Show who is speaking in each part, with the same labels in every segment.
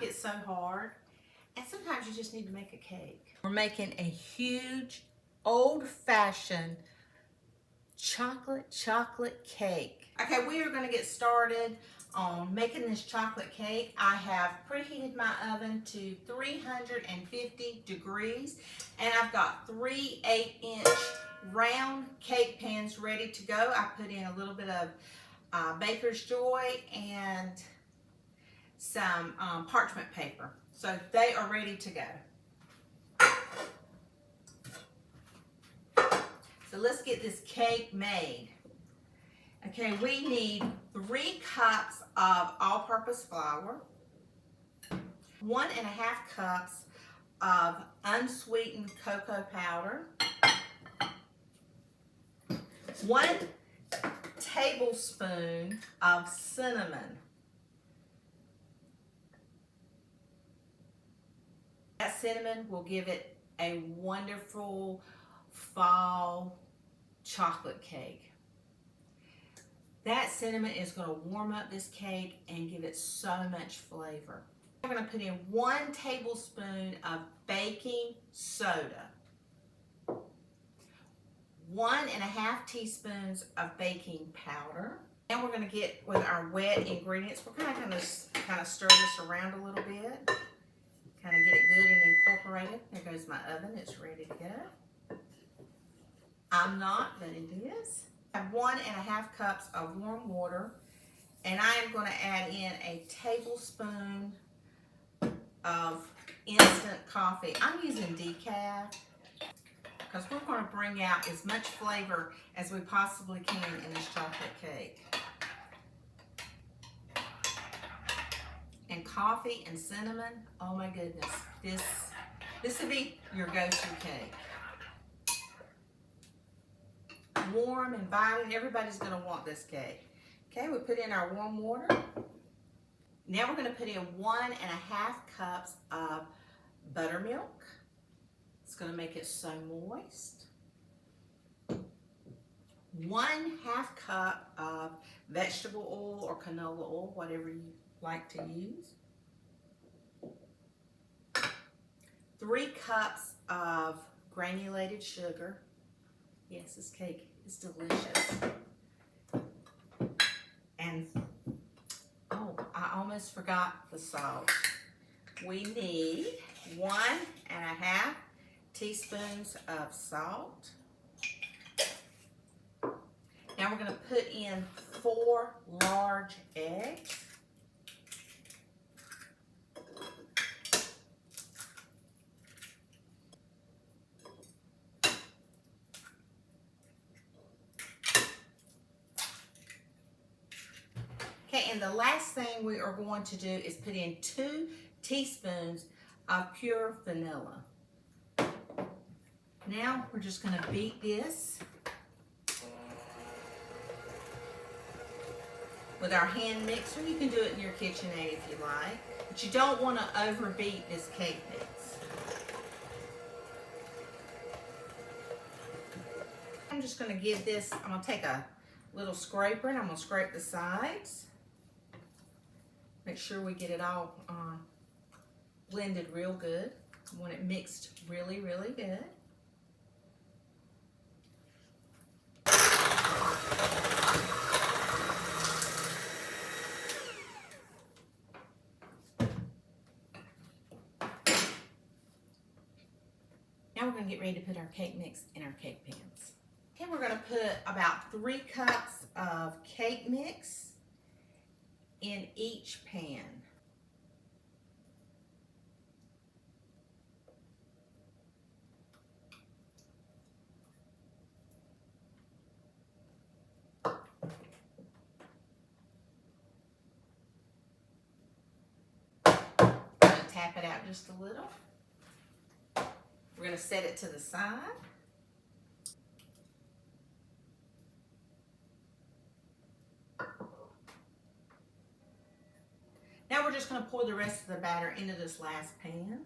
Speaker 1: it's so hard. And sometimes you just need to make a cake. We're making a huge, old-fashioned chocolate cake. Okay, we are going to get started on making this chocolate cake. I have preheated my oven to 350 degrees, and I've got 3 8-inch round cake pans ready to go. I put in a little bit of Baker's Joy and some parchment paper. So they are ready to go. So let's get this cake made. Okay, we need 3 cups of all-purpose flour, 1.5 cups of unsweetened cocoa powder, 1 tablespoon of cinnamon. That cinnamon will give it a wonderful fall chocolate cake. That cinnamon is going to warm up this cake and give it so much flavor. We're going to put in 1 tablespoon of baking soda, 1.5 teaspoons of baking powder. Now we're going to get with our wet ingredients. We're kind of stir this around a little bit, kind of get it good and incorporated. There goes my oven. It's ready to go. I'm not, but it is. I have 1.5 cups of warm water, and I am going to add in a tablespoon of instant coffee. I'm using decaf because we're going to bring out as much flavor as we possibly can in this chocolate cake. And coffee and cinnamon, oh my goodness, this would be your go-to cake. Warm, inviting, everybody's going to want this cake. Okay, we put in our warm water. Now we're going to put in 1.5 cups of buttermilk. It's going to make it so moist. 1/2 cup of vegetable oil or canola oil, whatever you like to use. 3 cups of granulated sugar. Yes, this cake is delicious. And, oh, I almost forgot the salt. We need 1.5 teaspoons of salt. Now we're going to put in 4 large eggs. Okay, and the last thing we are going to do is put in 2 teaspoons of pure vanilla. Now we're just going to beat this with our hand mixer. You can do it in your KitchenAid if you like, but you don't want to overbeat this cake mix. I'm just going to give this, I'm going to take a little scraper and I'm going to scrape the sides. Make sure we get it all blended real good. I want it mixed really, really good. Now we're going to get ready to put our cake mix in our cake pans. Okay, we're going to put about 3 cups of cake mix in each pan. I'm going to tap it out just a little. We're going to set it to the side. Now we're just going to pour the rest of the batter into this last pan.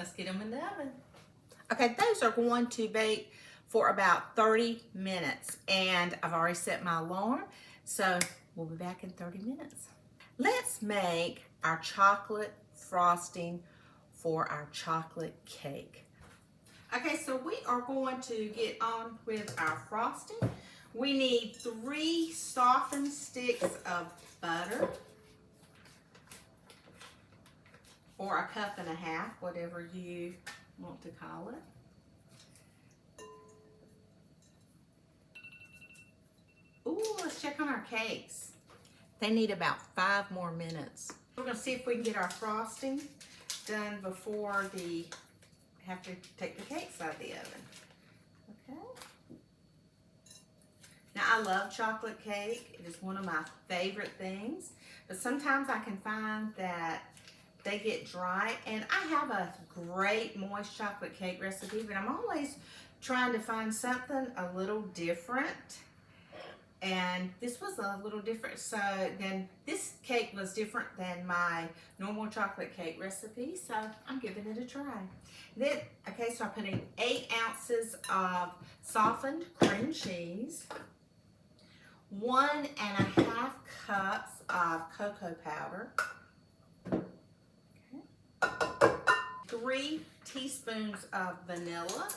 Speaker 1: let's get them in the oven. Okay, those are going to bake for about 30 minutes. And I've already set my alarm, so we'll be back in 30 minutes. Let's make our chocolate frosting for our chocolate cake. Okay, so we are going to get on with our frosting. We need 3 softened sticks of butter, or a cup and a half, whatever you want to call it. Ooh, let's check on our cakes. They need about 5 more minutes. We're gonna see if we can get our frosting done before have to take the cakes out of the oven. Okay. Now I love chocolate cake. It is one of my favorite things, but sometimes I can find that they get dry, and I have a great moist chocolate cake recipe, but I'm always trying to find something a little different. And this was a little different. So then this cake was different than my normal chocolate cake recipe. So I'm giving it a try. Then, okay, so I put in 8 ounces of softened cream cheese, 1.5 cups of cocoa powder, 3 teaspoons of vanilla,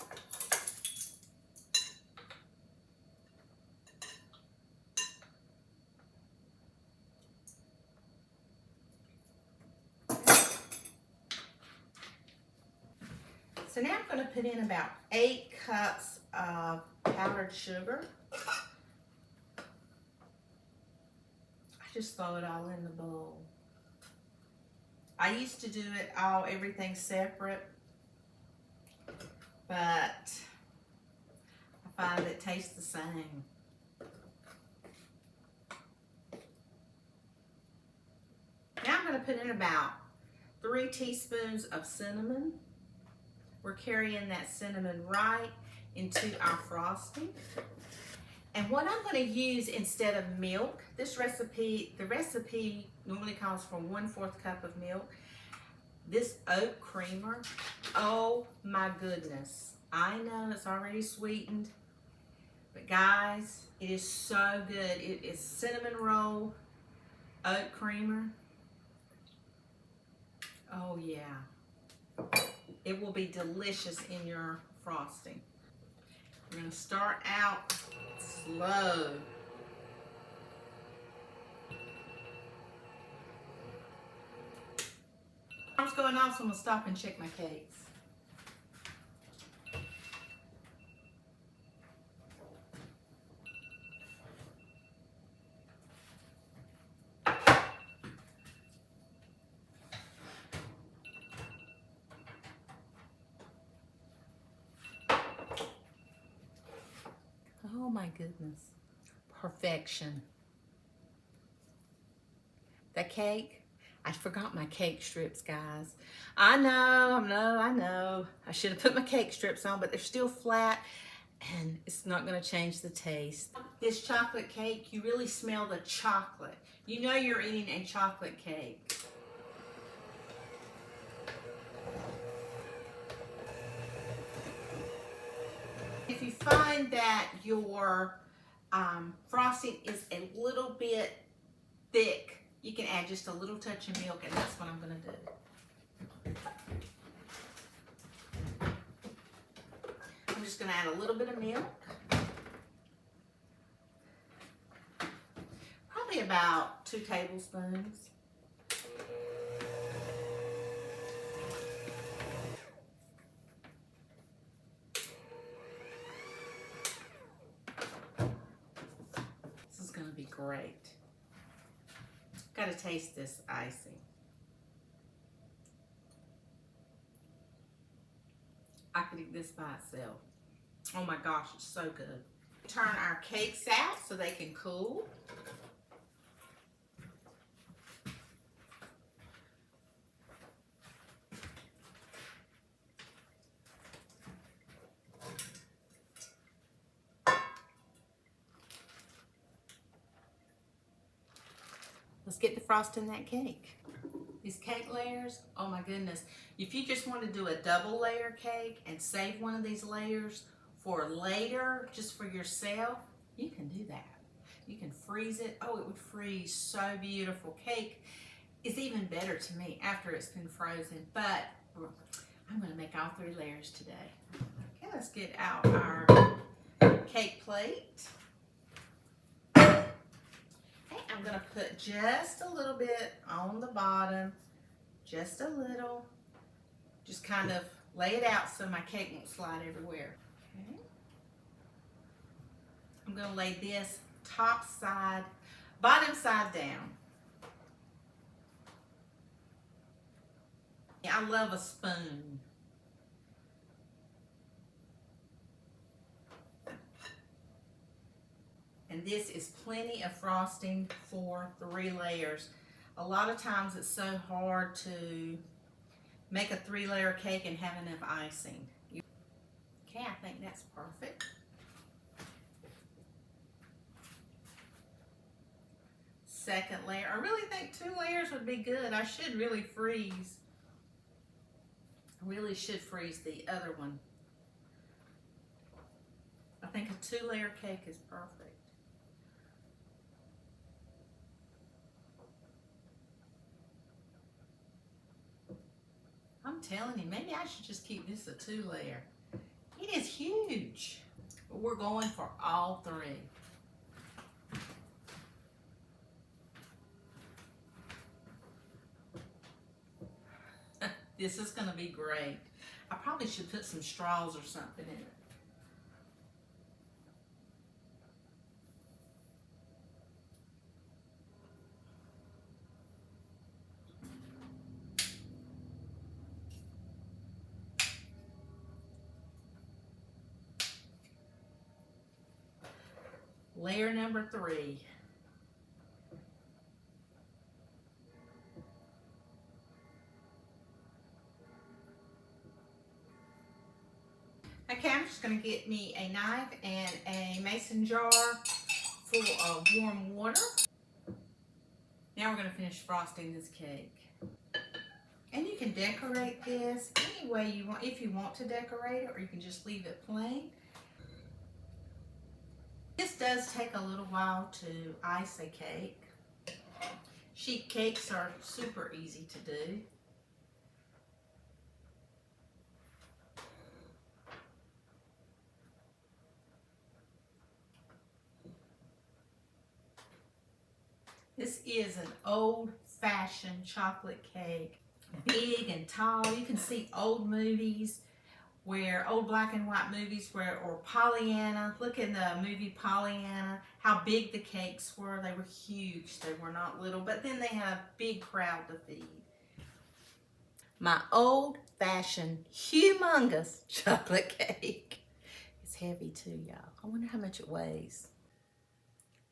Speaker 1: so now I'm going to put in about 8 cups of powdered sugar. I just throw it all in the bowl. I used to do it everything separate, but I find it tastes the same. Now I'm going to put in about 3 teaspoons of cinnamon. We're carrying that cinnamon right into our frosting. And what I'm going to use instead of milk, the recipe normally calls for 1/4 cup of milk. This oat creamer, oh my goodness. I know it's already sweetened, but guys, it is so good. It is cinnamon roll oat creamer. Oh yeah. It will be delicious in your frosting. We're going to start out slow. Alarm's going off, so I'm going to stop and check my cakes. Oh my goodness. Perfection. The cake, I forgot my cake strips, guys. I know. I should have put my cake strips on, but they're still flat and it's not gonna change the taste. This chocolate cake, you really smell the chocolate. You know you're eating a chocolate cake. If you find that your frosting is a little bit thick, you can add just a little touch of milk, and that's what I'm going to do. I'm just going to add a little bit of milk. Probably about 2 tablespoons. This is going to be great. Got to taste this icing. I could eat this by itself. Oh my gosh, it's so good. Turn our cakes out so they can cool. Let's get the frost in that cake. These cake layers, oh my goodness. If you just want to do a double layer cake and save one of these layers for later, just for yourself, you can do that. You can freeze it. Oh, it would freeze so beautiful. Cake is even better to me after it's been frozen, but I'm going to make all 3 layers today. Okay, let's get out our cake plate. I'm going to put just a little bit on the bottom, just a little, just kind of lay it out so my cake won't slide everywhere. Okay. I'm going to lay this top side, bottom side down. I love a spoon. And this is plenty of frosting for 3 layers. A lot of times it's so hard to make a 3-layer cake and have enough icing. Okay, I think that's perfect. Second layer. I really think 2 layers would be good. I should really freeze. I really should freeze the other one. I think a 2-layer cake is perfect. I'm telling you, maybe I should just keep this a 2-layer. It is huge. But we're going for all 3. This is going to be great. I probably should put some straws or something in it. Layer number 3. Okay, I'm just going to get me a knife and a mason jar full of warm water. Now we're going to finish frosting this cake. And you can decorate this any way you want, if you want to decorate it, or you can just leave it plain. This does take a little while to ice a cake. Sheet cakes are super easy to do. This is an old-fashioned chocolate cake. Big and tall. You can see old movies, old black and white movies or Pollyanna. Look in the movie Pollyanna, how big the cakes were. They were huge. They were not little, but then they had a big crowd to feed. My old-fashioned, humongous chocolate cake. It's heavy too, y'all. I wonder how much it weighs.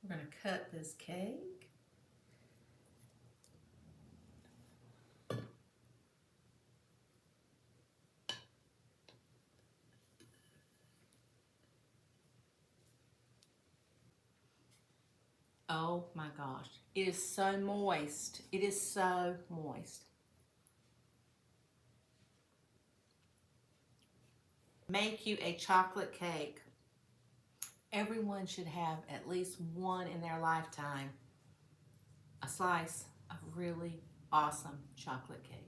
Speaker 1: We're going to cut this cake. Oh my gosh, it is so moist. It is so moist. Make you a chocolate cake. Everyone should have at least one in their lifetime. A slice of really awesome chocolate cake.